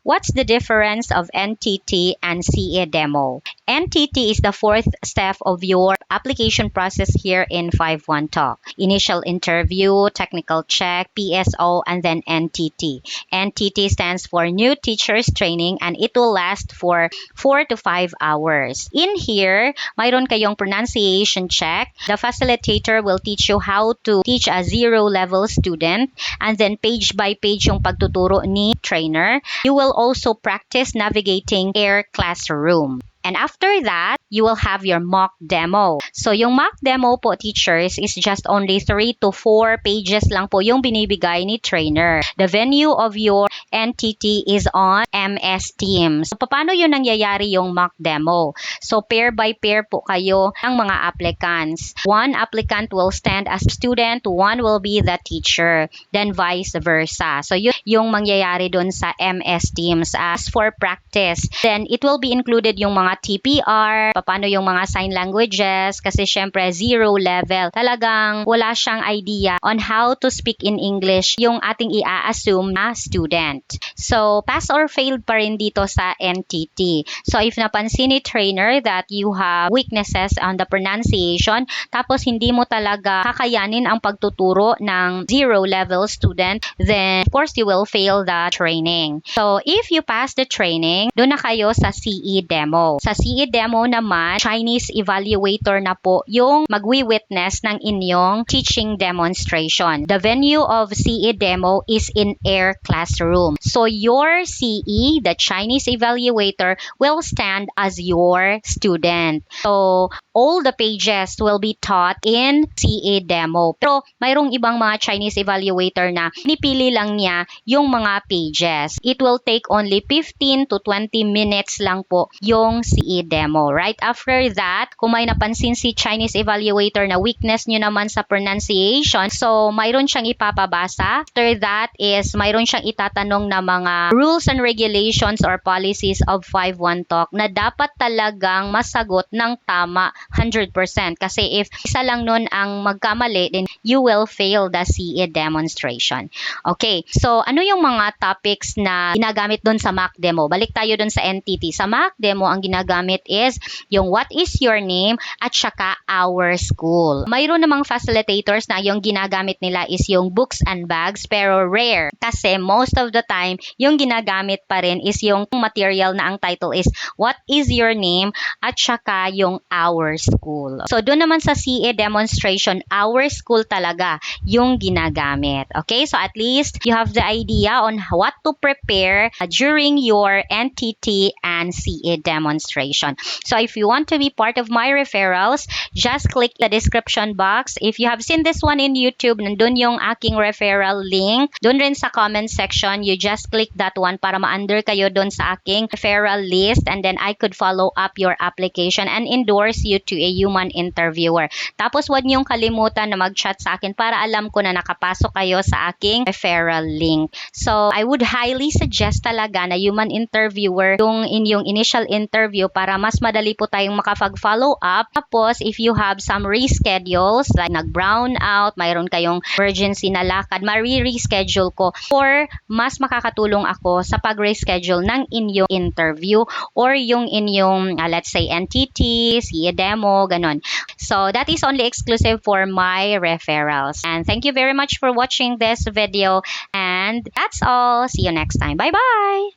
What's the difference of NTT and CE Demo? NTT is the fourth step of your application process here in 5-1 Talk. Initial interview, technical check, PSO, and then NTT. NTT stands for New Teachers Training and it will last for 4 to 5 hours. In here, mayroon kayong pronunciation check. The facilitator will teach you how to teach a zero-level student and then page by page yung pagtuturo ni trainer. You will also practice navigating Air Classroom. And after that, you will have your mock demo. So yung mock demo po, teachers, is just only 3 to 4 pages lang po yung binibigay ni trainer. The venue of your NTT is on MS Teams. So paano yun nangyayari yung mock demo? So pair by pair po kayo ng mga applicants. One applicant will stand as student, one will be the teacher, then vice versa. So yun yung mangyayari dun sa MS Teams. As for practice, then it will be included yung mga TPR, paano yung mga sign languages, kasi syempre zero level. Talagang wala siyang idea on how to speak in English yung ating i-assume na student. So, pass or fail pa rin dito sa NTT. So, if napansin ni trainer that you have weaknesses on the pronunciation, tapos hindi mo talaga kakayanin ang pagtuturo ng zero level student, then of course you will fail the training. So, if you pass the training, doon na kayo sa CE Demo. Sa CE Demo naman, Chinese evaluator na po yung magwi-witness ng inyong teaching demonstration. The venue of CE Demo is in Air Classroom. So your CE, the Chinese evaluator, will stand as your student. So all the pages will be taught in CE Demo. Pero mayroong ibang mga Chinese evaluator na pinipili lang niya yung mga pages. It will take only 15 to 20 minutes lang po yung CE Demo. Right after that, kung may napansin si Chinese evaluator na weakness nyo naman sa pronunciation, so mayroon siyang ipapabasa. After that is mayroon siyang itatanong na mga rules and regulations or policies of 5-1 Talk na dapat talagang masagot ng tama 100%. Kasi if isa lang nun ang magkamali, then you will fail the CE demonstration. Okay, so ano yung mga topics na ginagamit dun sa mock demo? Balik tayo dun sa NTT. Sa mock demo, ang ginagamit is yung what is your name at saka our school. Mayroon namang facilitators na yung ginagamit nila is yung books and bags, pero rare. Kasi most of the time, yung ginagamit pa rin is yung material na ang title is what is your name at saka yung our school. So doon naman sa CE demonstration, our school talaga yung ginagamit. Okay, so at least you have the idea on what to prepare during your NTT and CE demonstration. So if you want to be part of my referrals, just click the description box. If you have seen this one in YouTube, nandun yung aking referral link. Doon rin sa comment section, you just click that one para ma-under kayo doon sa aking referral list, and then I could follow up your application and endorse you to a human interviewer. Tapos wag niyong kalimutan na mag-chat sa akin para alam ko na nakapasok kayo sa aking referral link. So I would highly suggest talaga na human interviewer yung inyong initial interview para mas madali po tayong makapag-follow up. Tapos if you have some reschedules, like nag-brown out, mayroon kayong emergency na lakad, ma-reschedule ko or mas makakatulong ako sa pag-reschedule ng inyong interview or yung inyong, let's say, NTT, CE Demo, ganon. So that is only exclusive for my referrals. And thank you very much for watching this video. And that's all. See you next time. Bye-bye!